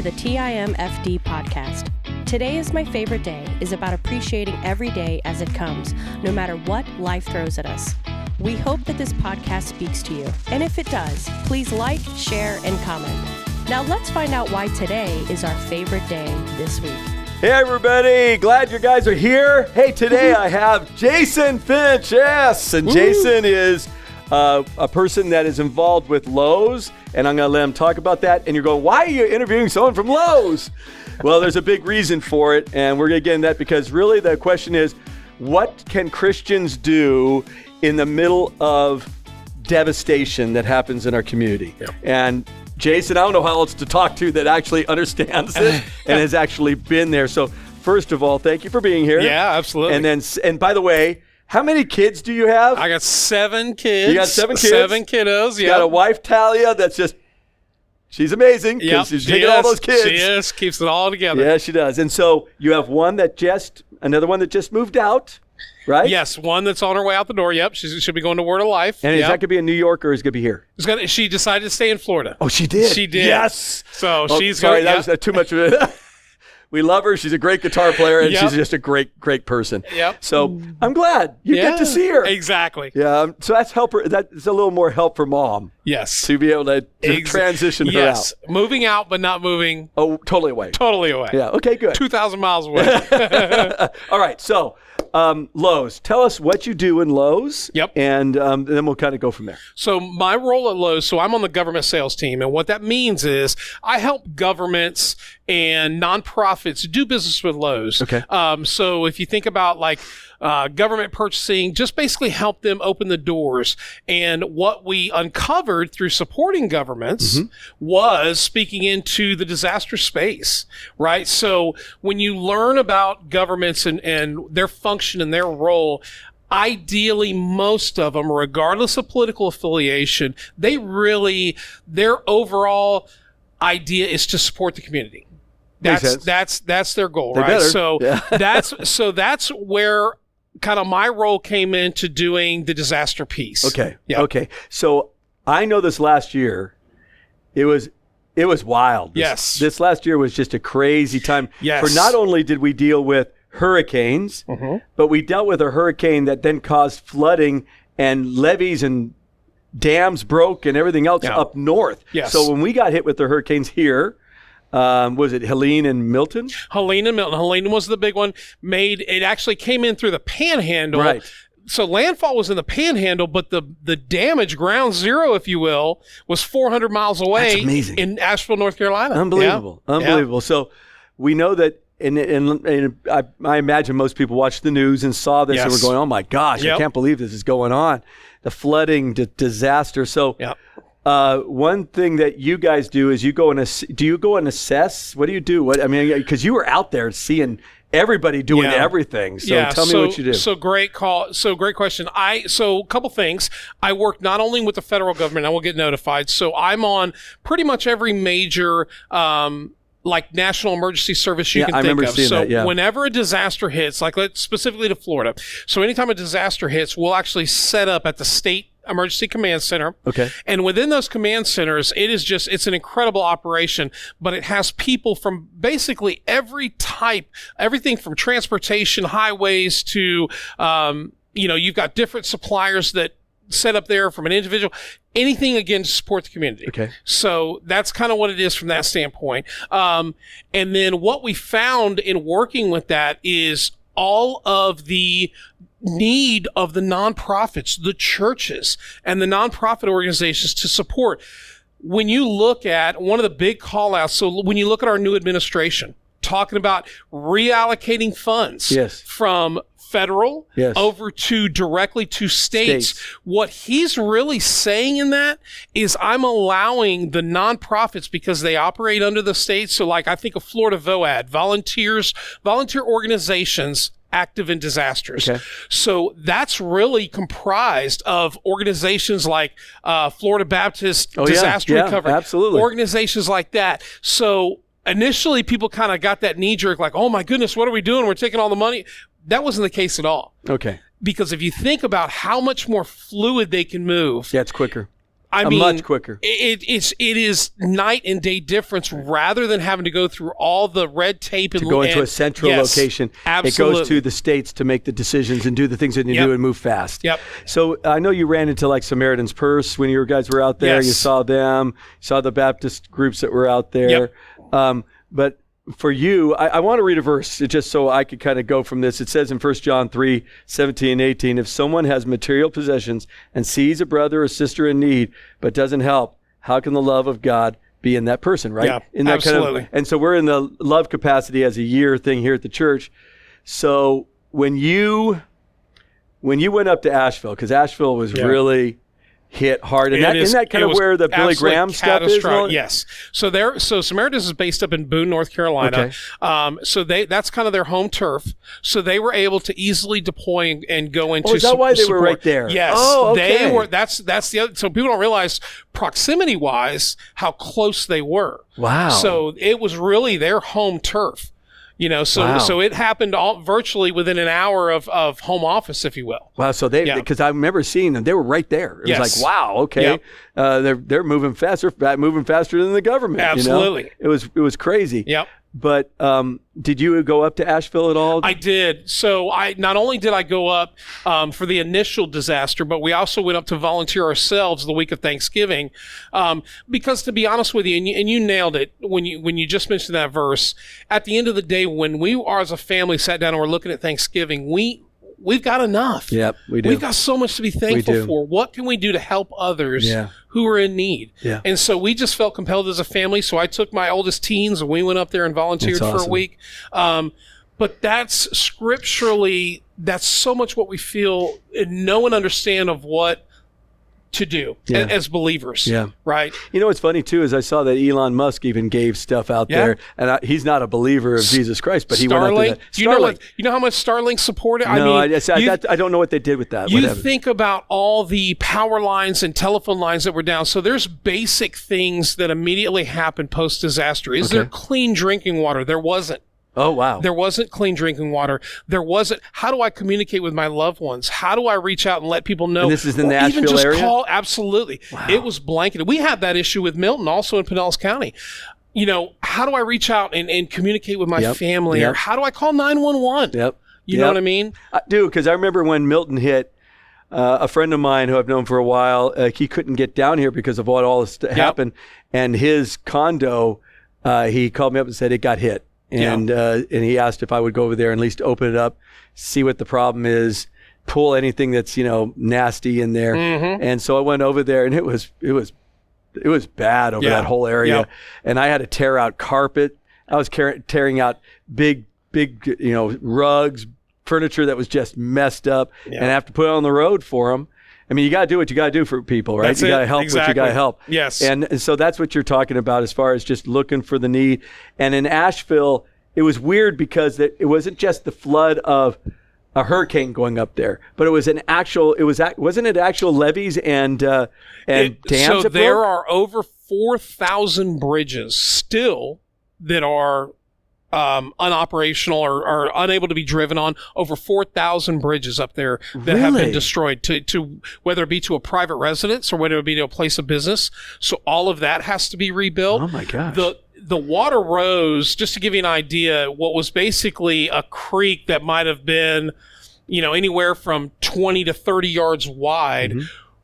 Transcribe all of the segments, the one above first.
the TIMFD podcast. Today is my favorite day is about appreciating every day as it comes, no matter what life throws at us. We hope that this podcast speaks to you. And if it does, please like, share, and comment. Now let's find out why today is our favorite day this week. Hey everybody, glad you guys are here. Hey, today I have Jason Finch, yes. And Jason is a person that is involved with Lowe's, and I'm going to let him talk about that. And you're going, why are you interviewing someone from Lowe's? Well, there's a big reason for it, and we're going to get into that because really the question is, what can Christians do in the middle of devastation that happens in our community? Yeah. And Jason, I don't know how else to talk to that actually understands it and has actually been there. So first of all, thank you for being here. Yeah, absolutely. And by the way, how many kids do you have? I got 7 kids. You got 7 kids? 7 kiddos, yeah. You got a wife, Talia, that's just, she's amazing because she's taking all those kids. She is, keeps it all together. Yeah, she does. And so you have another one that just moved out, right? Yes, one that's on her way out the door. Yep, she'll be going to Word of Life. And is that going to be in New York or is it going to be here? She decided to stay in Florida. Oh, she did? She did. Yes. So she's sorry, going. That was too much of it. We love her. She's a great guitar player, and she's just a great person. Yep. So I'm glad you get to see her. Exactly. Yeah. So that's that's a little more help for mom. Yes. To be able to transition her out. Moving out, but not moving. Oh, totally away. Totally away. Yeah. Okay, good. 2,000 miles away. All right. So Lowe's. Tell us what you do in Lowe's. Yep. And then we'll kind of go from there. So my role at Lowe's, I'm on the government sales team. And what that means is I help governments and nonprofits do business with Lowe's. Okay. So if you think about like government purchasing, just basically help them open the doors. And what we uncovered through supporting governments was speaking into the disaster space, right? So when you learn about governments and their function and their role, ideally, most of them, regardless of political affiliation, their overall idea is to support the community. That's their goal, they right? Better. So yeah. that's where kind of my role came into doing the disaster piece. Okay. Yep. Okay. So I know this last year, it was wild. This last year was just a crazy time. Yes. For not only did we deal with hurricanes, but we dealt with a hurricane that then caused flooding and levees and dams broke and everything else up north. Yes. So when we got hit with the hurricanes here, was it Helen and Milton? Helen and Milton. Helen was the big one. It actually came in through the Panhandle. Right. So landfall was in the Panhandle, but the damage, ground zero, if you will, was 400 miles away. That's amazing. In Asheville, North Carolina. Unbelievable. Yeah. Unbelievable. Yeah. So we know that, and I imagine most people watched the news and saw this and were going, oh my gosh, I can't believe this is going on. The flooding, the disaster. So one thing that you guys do is do you go and assess? What do you do? Because you were out there seeing everybody doing everything. So tell me what you do. So great call. So great question. So a couple things. I work not only with the federal government, I will get notified. So I'm on pretty much every major like national emergency service you can think of. I remember seeing that, whenever a disaster hits, like specifically to Florida. So anytime a disaster hits, we'll actually set up at the state emergency command center. Okay. And within those command centers, it's an incredible operation, but it has people from basically every type, everything from transportation, highways to, you've got different suppliers that set up there from an individual, anything again to support the community. Okay. So that's kind of what it is from that standpoint. And then what we found in working with that is all of the need of the nonprofits, the churches, and the nonprofit organizations to support. When you look at one of the big call outs, so when you look at our new administration, talking about reallocating funds from federal over to directly to states. What he's really saying in that is I'm allowing the nonprofits because they operate under the states. So like I think of Florida VOAD, volunteer organizations active in disasters. Okay. So that's really comprised of organizations like Florida Baptist Disaster Recovery. Absolutely. Organizations like that. So initially people kind of got that knee jerk like, oh my goodness, what are we doing? We're taking all the money. That wasn't the case at all. Okay. Because if you think about how much more fluid they can move. Yeah, it's quicker. much quicker. It is night and day difference rather than having to go through all the red tape to go into a central location. Absolutely. It goes to the states to make the decisions and do the things that you do and move fast. Yep. So I know you ran into like Samaritan's Purse when you guys were out there. Yes. You saw them, saw the Baptist groups that were out there. Yep. But for you, I want to read a verse just so I could kind of go from this. It says in 1 John 3:17-18, if someone has material possessions and sees a brother or sister in need but doesn't help, how can the love of God be in that person, right? Yeah, in that absolutely. And so we're in the love capacity as a year thing here at the church. So when you went up to Asheville, because Asheville was really hit hard, and isn't that kind of where the Billy Graham stuff is? Yes. So Samaritan's is based up in Boone, North Carolina. Okay. So that's kind of their home turf. So they were able to easily deploy and go into. Is that why they were right there? Yes. Oh, okay. They were. That's the other. So people don't realize proximity wise how close they were. Wow. So it was really their home turf. So it happened virtually within an hour of home office, if you will. Wow. So because I remember seeing them, they were right there. It was like, wow, okay. Yep. They're moving faster, moving faster than the government. Absolutely. It was crazy. Yep. But did you go up to Asheville at all? I did. So not only did I go up for the initial disaster, but we also went up to volunteer ourselves the week of Thanksgiving. Because to be honest with you, and you nailed it when you just mentioned that verse, at the end of the day, when we are as a family sat down and we're looking at Thanksgiving, we've got enough. Yep, we do. We've got so much to be thankful for. What can we do to help others who are in need? Yeah. And so we just felt compelled as a family. So I took my oldest teens and we went up there and volunteered for a week. But that's scripturally, that's so much what we feel and know and understand of what to do as believers. Yeah. Right. You know what's funny too is I saw that Elon Musk even gave stuff out there, and he's not a believer of Jesus Christ, but he went out to Starlink. You know how much Starlink supported? No, I don't know what they did with that. You think about all the power lines and telephone lines that were down. So there's basic things that immediately happened post disaster. Is there clean drinking water? There wasn't. Oh, wow. There wasn't clean drinking water. There wasn't. How do I communicate with my loved ones? How do I reach out and let people know? And this is in the Nashville even just area? Call. Absolutely. Wow. It was blanketed. We had that issue with Milton, also in Pinellas County. How do I reach out and communicate with my family? Or how do I call 911? Yep. You know what I mean? I do, because I remember when Milton hit, a friend of mine who I've known for a while, he couldn't get down here because of what all this happened. And his condo, he called me up and said it got hit. And he asked if I would go over there and at least open it up, see what the problem is, pull anything that's nasty in there. Mm-hmm. And so I went over there, and it was bad over that whole area. Yep. And I had to tear out carpet. I was tearing out big rugs, furniture that was just messed up, and I have to put it on the road for them. I mean, you got to do what you got to do for people, right? You got to help what you got to help. Yes. And so that's what you're talking about as far as just looking for the need. And in Asheville, it was weird because it wasn't just the flood of a hurricane going up there, but it was wasn't it actual levees and dams? So there are over 4,000 bridges still that are unoperational or unable to be driven on. Over 4,000 bridges up there that have been destroyed to whether it be to a private residence or whether it be to a place of business. So all of that has to be rebuilt. Oh my gosh. The water rose, just to give you an idea, what was basically a creek that might have been, anywhere from 20 to 30 yards wide,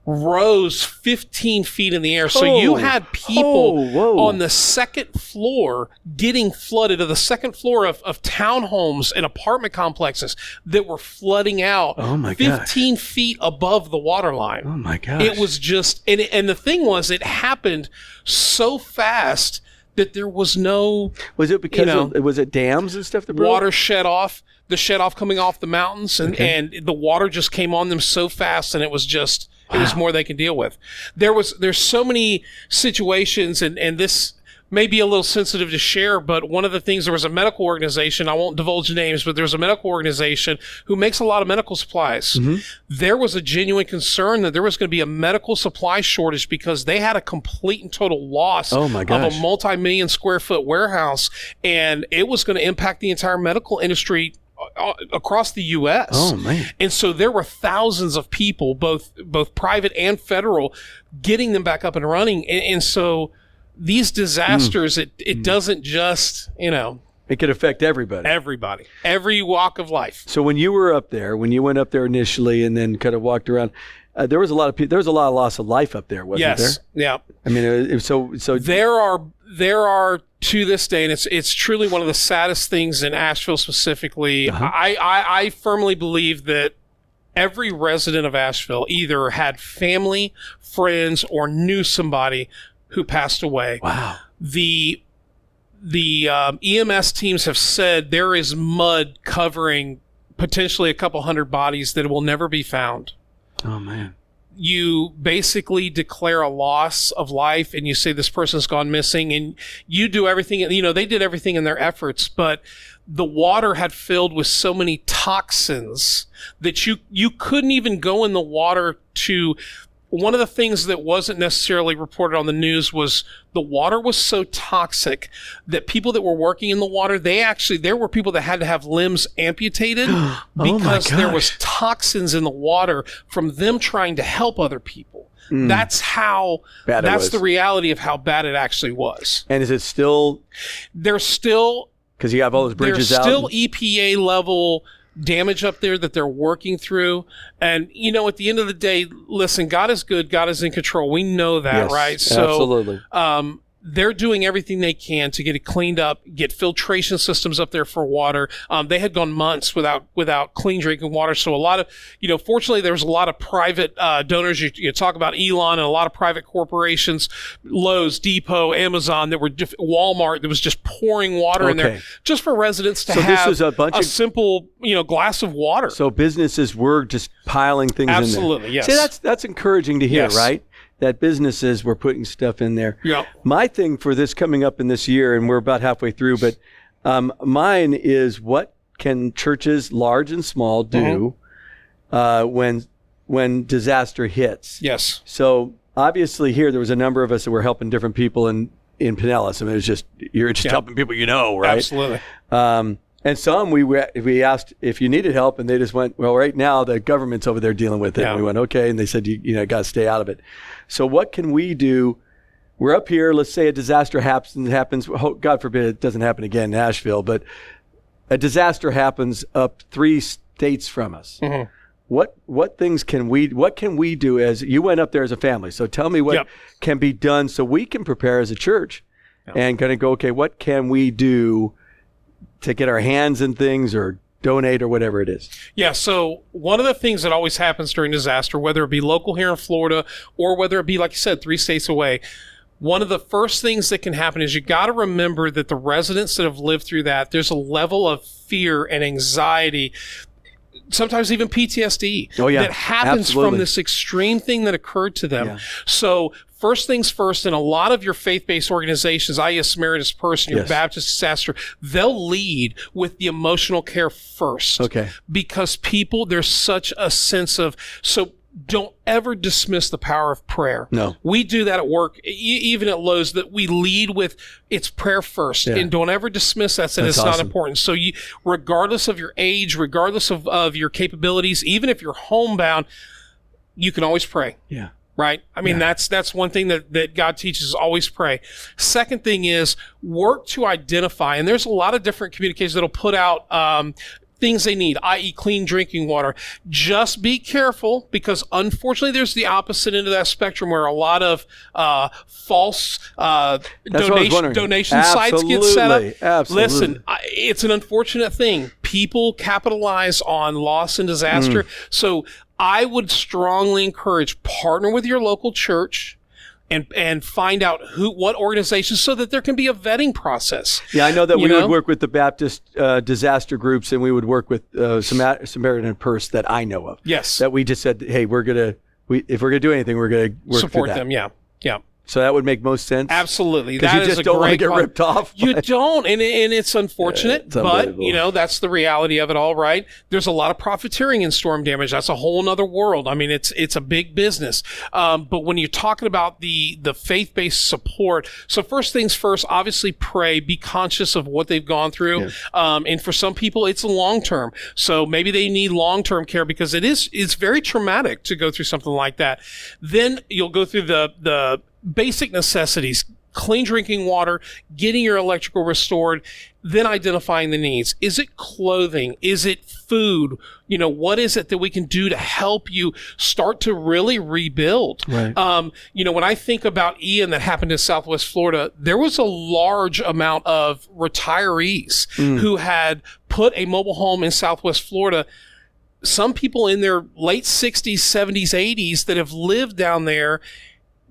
rose 15 feet in the air. So you had people on the second floor getting flooded, to the second floor of townhomes and apartment complexes that were flooding out 15 feet above the water line. Oh my gosh. It was just, and the thing was, it happened so fast that there was no... Was it because was it dams and stuff that broke? Water shed off, coming off the mountains, and the water just came on them so fast, and it was just... It was more they can deal with. There's so many situations, and this may be a little sensitive to share, but one of the things, there was a medical organization, I won't divulge names, but there's a medical organization who makes a lot of medical supplies. Mm-hmm. There was a genuine concern that there was going to be a medical supply shortage because they had a complete and total loss of a multi-million square foot warehouse, and it was going to impact the entire medical industry across the U.S. Oh, man. And so there were thousands of people, both private and federal, getting them back up and running. And so these disasters, it doesn't just, it could affect everybody. Everybody, every walk of life. So when you were up there, when you went up there initially and then kind of walked around, there was a lot of people. There was a lot of loss of life up there, wasn't there? Yes. Yeah. I mean, so there are to this day, and it's truly one of the saddest things in Asheville specifically. I firmly believe that every resident of Asheville either had family, friends, or knew somebody who passed away. Wow. The EMS teams have said there is mud covering potentially a couple hundred bodies that will never be found. Oh, man. You basically declare a loss of life and you say this person's gone missing, and you do everything, they did everything in their efforts, but the water had filled with so many toxins that you couldn't even go in the water to. One of the things that wasn't necessarily reported on the news was the water was so toxic that people that were working in the water, there were people that had to have limbs amputated because there was toxins in the water from them trying to help other people. That's the reality of how bad it actually was. And is it still? There's still, because you have all those bridges there's out. Still EPA level damage up there that they're working through. And, at the end of the day, listen, God is good. God is in control. We know that, yes, right? So, absolutely. They're doing everything they can to get it cleaned up, get filtration systems up there for water. They had gone months without clean drinking water. So a lot of, fortunately, there was a lot of private donors. You talk about Elon and a lot of private corporations, Lowe's, Depot, Amazon, Walmart, that was just pouring water in there just for residents to have this was a simple, glass of water. So businesses were just piling things in there. Absolutely, yes. See, that's encouraging to hear, Yes. right? That businesses were putting stuff in there. Yeah. My thing for this coming up in this year, and we're about halfway through, but mine is, what can churches, large and small, do when disaster hits? Yes. So obviously here there was a number of us that were helping different people in Pinellas. I mean, it was just, you're just helping people right? Absolutely. And some we asked if you needed help, and they just went, well, right now the government's over there dealing with it. Yeah. And we went, okay, and they said, you got to stay out of it. So what can we do? We're up here. Let's say a disaster happens. God forbid it doesn't happen again in Nashville, but a disaster happens up 3 states from us. Mm-hmm. What things can we do? As you went up there as a family, so tell me what can be done so we can prepare as a church and kind of go, okay, what can we do to get our hands in things or donate or whatever it is? Yeah, so one of the things that always happens during disaster, whether it be local here in Florida or whether it be, like you said, 3 states away, one of the first things that can happen is you got to remember that the residents that have lived through that, there's a level of fear and anxiety, sometimes even PTSD, that happens from this extreme thing that occurred to them. Yeah. So first things first, in a lot of your faith-based organizations, IES Samaritan's Purse, your Baptist disaster, they'll lead with the emotional care first. Okay. Because there's such a sense of, so don't ever dismiss the power of prayer. No. We do that at work, even at Lowe's, that we lead with it's prayer first. Yeah. And don't ever dismiss that, it's awesome. Not important. So regardless of your age, regardless of your capabilities, even if you're homebound, you can always pray. Yeah. Right? I mean, that's one thing that God teaches, always pray. Second thing is work to identify, and there's a lot of different communications that'll put out things they need, i.e. clean drinking water. Just be careful, because unfortunately there's the opposite end of that spectrum where a lot of false donation sites get set up. Absolutely. Listen, it's an unfortunate thing. People capitalize on loss and disaster. So I would strongly encourage, partner with your local church and find out what organizations, so that there can be a vetting process. Yeah, I know that we would work with the Baptist disaster groups, and we would work with Samaritan Purse that I know of. Yes. That we just said, hey, if we're gonna do anything, we're gonna work support through that. them. Yeah. So that would make most sense. Absolutely. Because you just don't want to get ripped off. You don't, and it's unfortunate, but that's the reality of it all, right? There's a lot of profiteering in storm damage. That's a whole nother world. I mean, it's a big business. But when you're talking about the faith-based support, so first things first, obviously pray, be conscious of what they've gone through. Yeah. And for some people, it's long-term. So maybe they need long-term care because it's very traumatic to go through something like that. Then you'll go through the basic necessities, clean drinking water, getting your electrical restored, then identifying the needs. Is it clothing? Is it food? What is it that we can do to help you start to really rebuild? Right. When I think about Ian that happened in Southwest Florida, there was a large amount of retirees who had put a mobile home in Southwest Florida. Some people in their late 60s, 70s, 80s that have lived down there.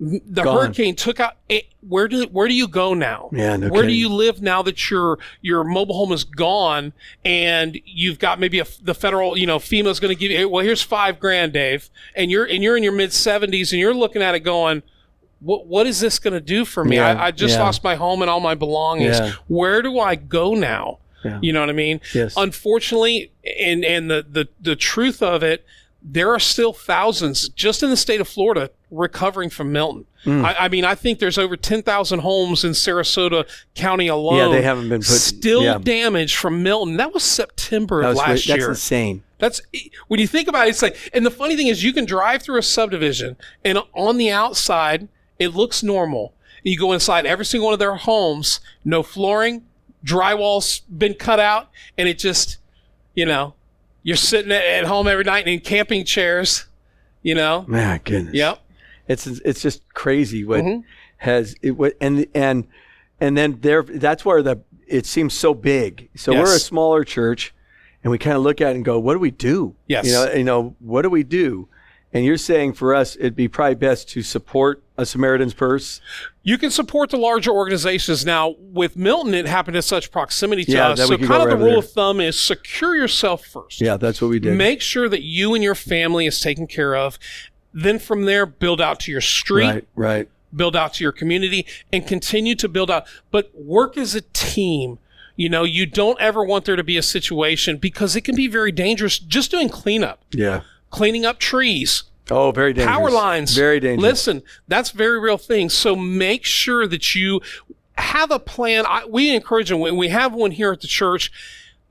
The hurricane took out. Where do you go now? Yeah, no Where kidding. do you live now that your mobile home is gone and you've got maybe the federal, FEMA's going to give you, well, here's $5,000, Dave, and you're in your mid 70s and you're looking at it going, what is this going to do for me? Yeah, I just lost my home and all my belongings. Yeah. Where do I go now? Yeah. You know what I mean? Yes. Unfortunately, and the truth of it, there are still thousands just in the state of Florida recovering from Milton. I mean, I think there's over 10,000 homes in Sarasota County alone. Yeah, they haven't been still damaged from Milton. That was September of last year. That's insane. That's when you think about it. It's like, and the funny thing is, you can drive through a subdivision, and on the outside, it looks normal. You go inside every single one of their homes, no flooring, drywall's been cut out, and it just, you're sitting at home every night in camping chairs, My goodness. Yep. It's just crazy what has it and then that's where it seems so big. So we're a smaller church, and we kind of look at it and go, what do we do? Yes. What do we do? And you're saying for us, it'd be probably best to support a Samaritan's Purse. You can support the larger organizations. Now, with Milton, it happened in such proximity to us. So kind of the rule of thumb is secure yourself first. Yeah, that's what we did. Make sure that you and your family is taken care of. Then from there, build out to your street. Right. Build out to your community and continue to build out. But work as a team. You don't ever want there to be a situation because it can be very dangerous just doing cleanup. Yeah. Cleaning up trees. Oh, very dangerous. Power lines. Very dangerous. Listen, that's very real thing. So make sure that you have a plan. We encourage them, when we have one here at the church,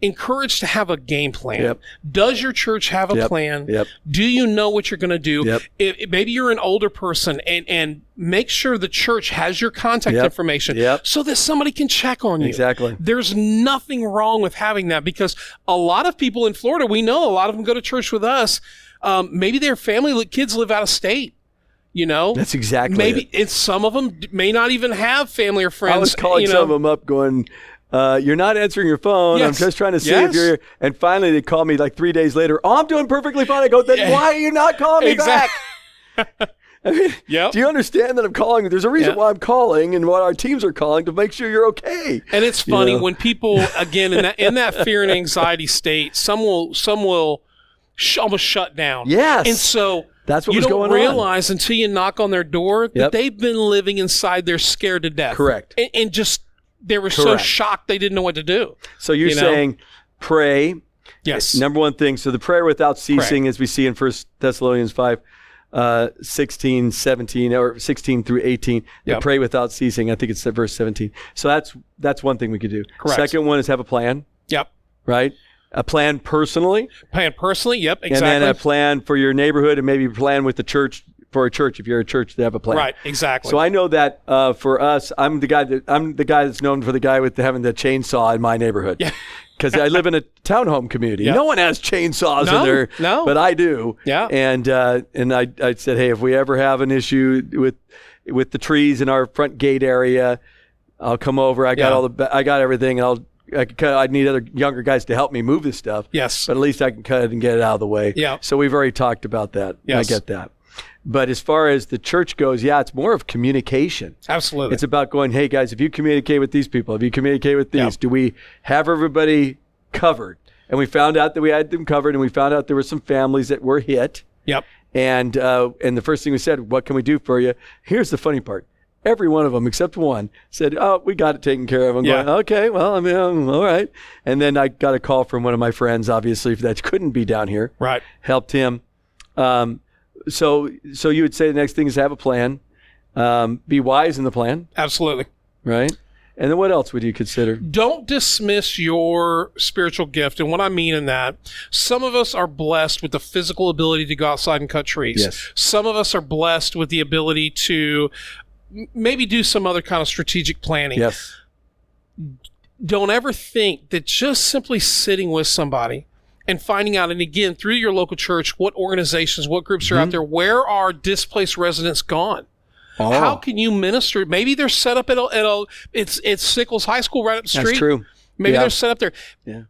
encourage to have a game plan. Yep. Does your church have a plan? Yep. Do you know what you're going to do? Yep. Maybe you're an older person and make sure the church has your contact information so that somebody can check on you. Exactly. There's nothing wrong with having that because a lot of people in Florida, we know a lot of them go to church with us. Maybe their family kids live out of state. That's exactly maybe it. And some of them may not even have family or friends. I was calling some of them up going, you're not answering your phone. Yes. I'm just trying to see if you're here. And finally they called me like 3 days later. Oh, I'm doing perfectly fine. I go, then why are you not calling me back? I mean, do you understand that I'm calling? There's a reason why I'm calling and why our teams are calling to make sure you're okay. And it's funny when people, again, in that fear and anxiety state, some will almost shut down. Yes. And so that's what you was don't going realize until you knock on their door that they've been living inside there scared to death. Correct. And just they were so shocked they didn't know what to do. So you're saying pray. Yes. Number one thing. So the prayer without ceasing, as we see in 1 Thessalonians 5, 16, 17, or 16 through 18. Pray without ceasing. I think it's verse 17. So that's one thing we could do. Correct. Second one is have a plan. Yep. Right? A plan personally. Yep, exactly. And then a plan for your neighborhood, and maybe a plan with the church, for a church, if you're a church, to have a plan. Right, exactly. So I know that for us, I'm the guy that's known for the guy with having the chainsaw in my neighborhood. Yeah. Because I live in a townhome community. Yep. No one has chainsaws in there, but I do. Yeah. And I said, hey, if we ever have an issue with the trees in our front gate area, I'll come over. I got everything, and I need other younger guys to help me move this stuff. Yes. But at least I can cut it and get it out of the way. Yeah. So we've already talked about that. Yes. I get that. But as far as the church goes, it's more of communication. Absolutely. It's about going, hey, guys, if you communicate with these people, if you communicate with these, do we have everybody covered? And we found out that we had them covered, and we found out there were some families that were hit. Yep. And the first thing we said, what can we do for you? Here's the funny part. every one of them except one said, "Oh, we got it taken care of." I'm going, "Okay, well, I mean, all right." And then I got a call from one of my friends, obviously, that couldn't be down here. Right. Helped him. So you would say the next thing is have a plan, be wise in the plan. Absolutely. Right. And then what else would you consider? Don't dismiss your spiritual gift. And what I mean in that, some of us are blessed with the physical ability to go outside and cut trees. Yes. Some of us are blessed with the ability to maybe do some other kind of strategic planning. Yes. Don't ever think that just simply sitting with somebody and finding out, and again, through your local church, what organizations, what groups are out there, where are displaced residents gone? Oh. How can you minister? Maybe they're set up at it's Sickles High School right up the street. That's true. Maybe they're set up there. Yeah.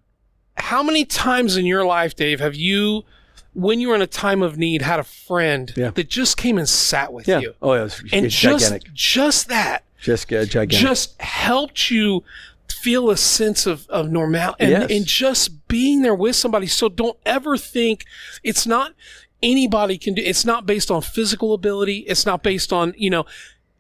How many times in your life, Dave, have you, when you were in a time of need, had a friend that just came and sat with you? Oh, yeah. It's gigantic. Just that. Just gigantic. Just helped you feel a sense of normality and just being there with somebody. So don't ever think it's not anybody can do. It's not based on physical ability. It's not based on,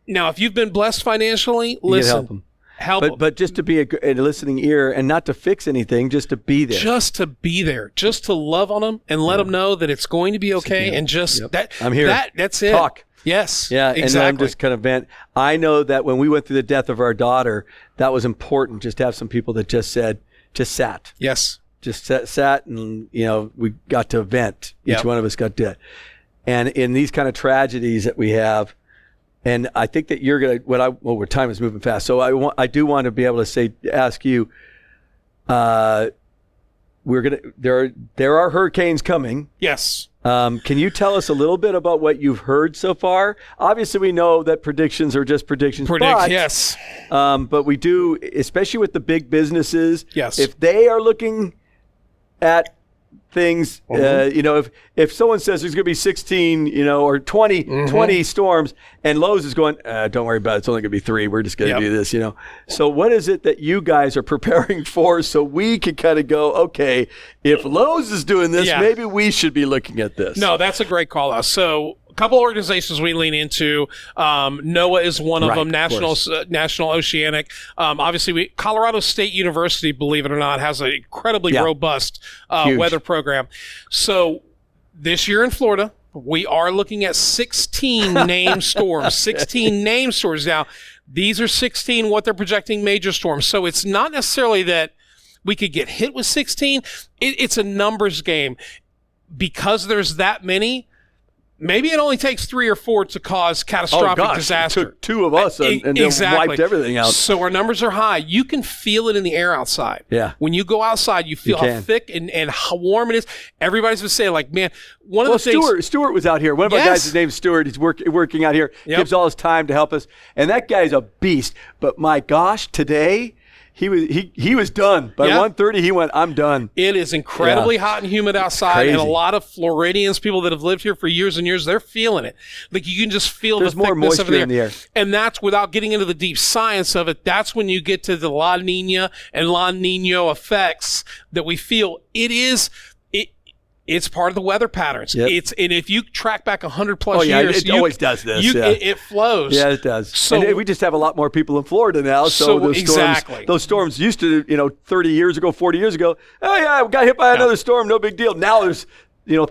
now if you've been blessed financially, listen, help them. But just to be a listening ear and not to fix anything, just to be there. Just to be there, just to love on them and let them know that it's going to be okay. And just that, I'm here. That's it. Talk. Yes. Yeah. Exactly. And I'm just kind of vent. I know that when we went through the death of our daughter, that was important just to have some people that just sat. Yes. Just sat and, we got to vent. Each one of us got to. And in these kind of tragedies that we have, and I think that you're going to, time is moving fast. So I do want to be able to ask you, there are hurricanes coming. Yes. Can you tell us a little bit about what you've heard so far? Obviously, we know that predictions are just predictions. Yes. But we do, especially with the big businesses. Yes. If they are looking at things, if someone says there's going to be 16, or 20 storms, and Lowe's is going, don't worry about it. It's only going to be 3. We're just going to do this, So what is it that you guys are preparing for so we can kind of go, okay, if Lowe's is doing this, maybe we should be looking at this. No, that's a great call out. So a couple organizations we lean into. NOAA is one of them. National Oceanic. Obviously, Colorado State University, believe it or not, has an incredibly robust weather program. So this year in Florida, we are looking at 16 named storms. 16 named storms. Now, these are 16 what they're projecting major storms. So it's not necessarily that we could get hit with 16. It's a numbers game. Because there's that many, maybe it only takes 3 or 4 to cause catastrophic disaster. It took 2 of us and exactly. wiped everything out. So our numbers are high. You can feel it in the air outside. Yeah. When you go outside, you feel how thick and how warm it is. Everybody's been saying, man, one of the things. Stuart was out here. One of our guys, his name's Stuart. He's working out here. Gives all his time to help us. And that guy's a beast. But my gosh, today, he was done. By 1:30, he went, I'm done. It is incredibly hot and humid outside, and a lot of Floridians, people that have lived here for years and years, they're feeling it. Like you can just feel There's the more thickness moisture of the air. in the air. And that's without getting into the deep science of it. That's when you get to the La Nina and La Nino effects that we feel. It's part of the weather patterns. And if you track back 100+ years, it always does this. It flows. Yeah, it does. So and we just have a lot more people in Florida now. So those storms used to, 30 years ago, 40 years ago. Oh yeah, we got hit by another storm. No big deal. Now there's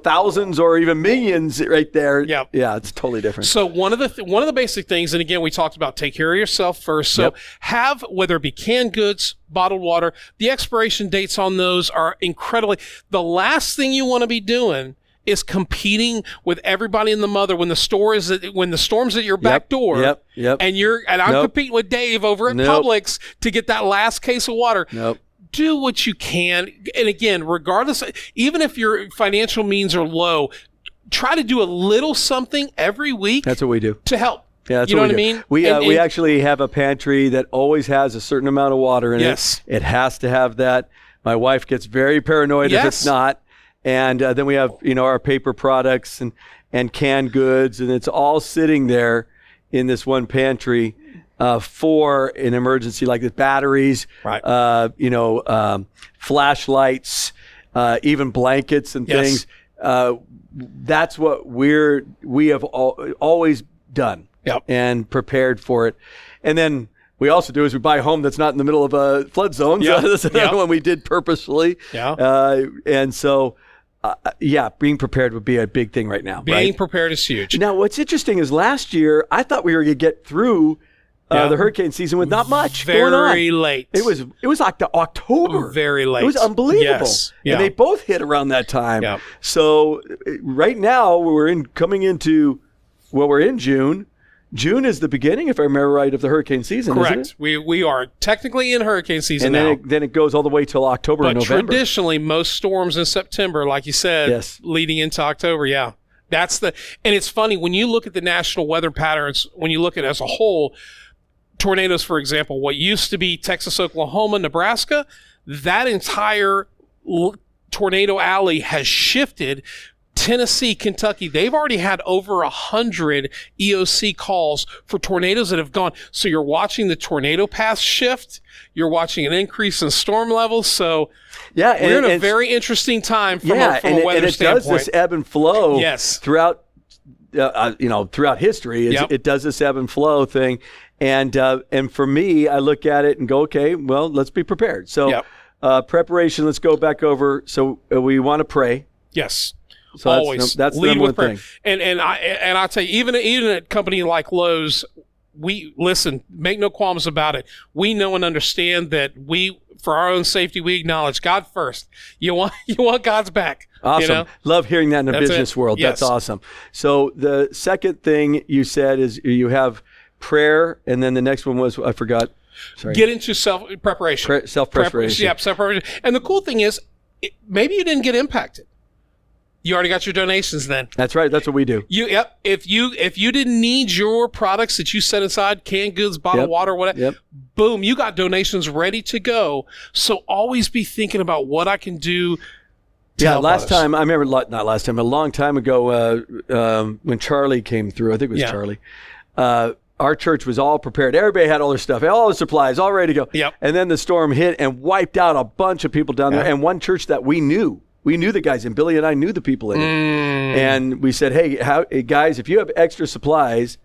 thousands or even millions right there. Yeah, it's totally different. So one of the basic things, and again, we talked about take care of yourself first. So have, whether it be canned goods, bottled water, the expiration dates on those are incredibly. The last thing you want to be doing is competing with everybody in the mother when the storm's at your back door. And I'm competing with Dave over at Publix to get that last case of water. Do what you can. And again, regardless, even if your financial means are low, try to do a little something every week. That's what we do. To help. Yeah, that's you know what I mean? We actually have a pantry that always has a certain amount of water in it. It has to have that. My wife gets very paranoid if it's not. And then we have, our paper products and canned goods, and it's all sitting there in this one pantry. For an emergency like this, batteries, flashlights, even blankets and things. That's what we have always done. and prepared for it. And then we also do is we buy a home that's not in the middle of a flood zone. So that's another one we did purposefully. And so, being prepared would be a big thing right now. Being prepared is huge. Now, what's interesting is last year, I thought we were going to get through the hurricane season with not much going on. Very late. It was like the October. Very late. It was unbelievable. Yes. And they both hit around that time. Yeah. So right now we're in June. June is the beginning, if I remember right, of the hurricane season. Correct. Isn't it? We are technically in hurricane season and now. then it goes all the way till October and November. But traditionally, most storms in September, like you said, leading into October. Yeah. And it's funny when you look at the national weather patterns, when you look at it as a whole, tornadoes, for example, what used to be Texas, Oklahoma, Nebraska, that entire tornado alley has shifted. Tennessee, Kentucky, they've already had over 100 EOC calls for tornadoes that have gone. So you're watching the tornado path shift. You're watching an increase in storm levels. So we're in a very interesting time from a weather standpoint. Does this ebb and flow throughout history. It does this ebb and flow thing. And for me, I look at it and go, okay, well, let's be prepared. So preparation, let's go back over. So we want to pray. Yes. So always that's lead the with number one prayer. thing. And I tell you, even at a company like Lowe's, we listen, make no qualms about it. We know and understand that for our own safety, we acknowledge God first. You want God's back. Awesome. You know? Love hearing that in the business world. Yes. That's awesome. So the second thing you said is you have prayer, and then the next one was, I forgot. Sorry. Get into self-preparation. Self-preparation. Self-preparation. And the cool thing is, maybe you didn't get impacted. You already got your donations then. That's right. That's what we do. If you didn't need your products that you set aside, canned goods, bottled water, whatever, boom, you got donations ready to go. So always be thinking about what I can do to help last others. time, I remember, not last time, a long time ago when Charlie came through, I think it was Charlie, our church was all prepared. Everybody had all their stuff, all the supplies, all ready to go. Yep. And then the storm hit and wiped out a bunch of people down there. And one church that we knew the guys, and Billy and I knew the people in it. And we said, hey, guys, if you have extra supplies,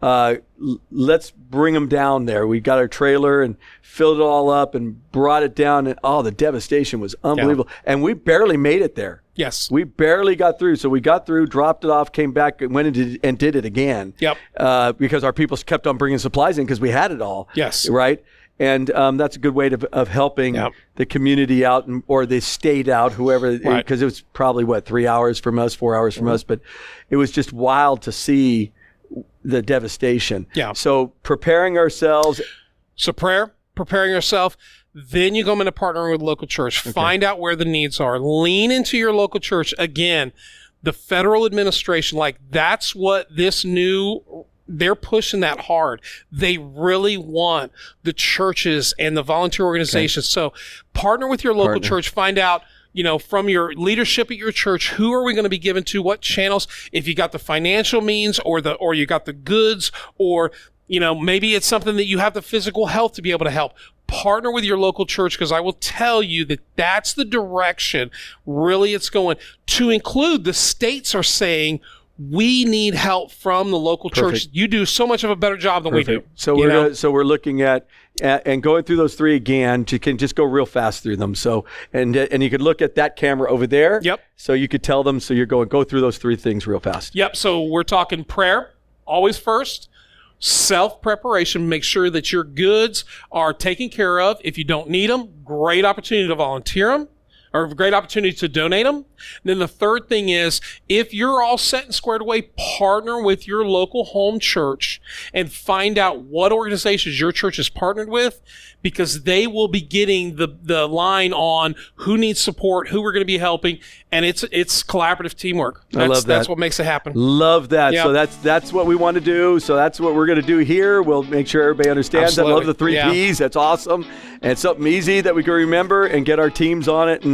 let's bring them down there. We got our trailer and filled it all up and brought it down. And the devastation was unbelievable. Yeah. And we barely made it there. Yes. We barely got through. So we got through, dropped it off, came back, and went and did it again. Yep. Because our people kept on bringing supplies in because we had it all. Yes. Right? And that's a good way of helping the community out or the state out, whoever, because it was probably 3 hours from us, 4 hours from us, but it was just wild to see the devastation. Yeah. So preparing ourselves. So preparing yourself. Then you go into partnering with local church. Okay. Find out where the needs are. Lean into your local church. Again, the federal administration, that's what they're pushing that hard. They really want the churches and the volunteer organizations. Okay. So partner with your local church. Find out, from your leadership at your church, who are we going to be given to, what channels, if you got the financial means or you got the goods, or, maybe it's something that you have the physical health to be able to help. Partner with your local church, because I will tell you that that's the direction really it's going. To include, the states are saying, we need help from the local church. You do so much of a better job than we do. So we're looking at and going through those three again. You can just go real fast through them. So and you could look at that camera over there. Yep. So you could tell them. So you're go through those three things real fast. Yep. So we're talking prayer, always first. Self-preparation, make sure that your goods are taken care of. If you don't need them, great opportunity to volunteer them, or a great opportunity to donate them. And then the third thing is, if you're all set and squared away, partner with your local home church and find out what organizations your church is partnered with, because they will be getting the line on who needs support, who we're going to be helping, and it's collaborative teamwork. I love that. That's what makes it happen. Love that. Yep. So that's what we want to do. So that's what we're going to do here. We'll make sure everybody understands. Absolutely. I love the three P's. That's awesome. And it's something easy that we can remember and get our teams on it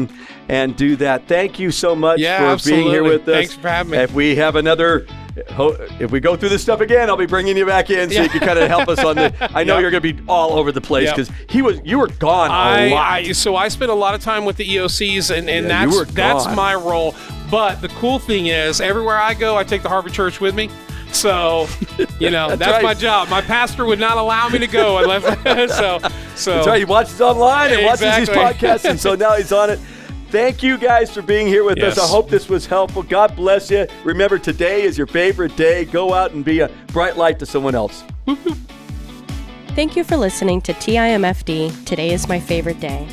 and do that. Thank you so much for being here with us. Thanks for having me. If we have if we go through this stuff again, I'll be bringing you back in so you can kind of help us on the. I know you're going to be all over the place because you were gone a lot. So I spent a lot of time with the EOCs, and that's my role. But the cool thing is, everywhere I go, I take the Harvard Church with me. So, that's right. my job. My pastor would not allow me to go unless so. That's right. He watches online and watches these Exactly. podcasts, and so now he's on it. Thank you guys for being here with us. Yes. I hope this was helpful. God bless you. Remember, today is your favorite day. Go out and be a bright light to someone else. Thank you for listening to TIMFD, Today is My Favorite Day.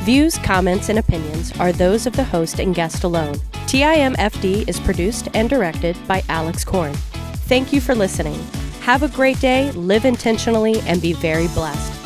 Views, comments, and opinions are those of the host and guest alone. TIMFD is produced and directed by Alex Korn. Thank you for listening. Have a great day, live intentionally, and be very blessed.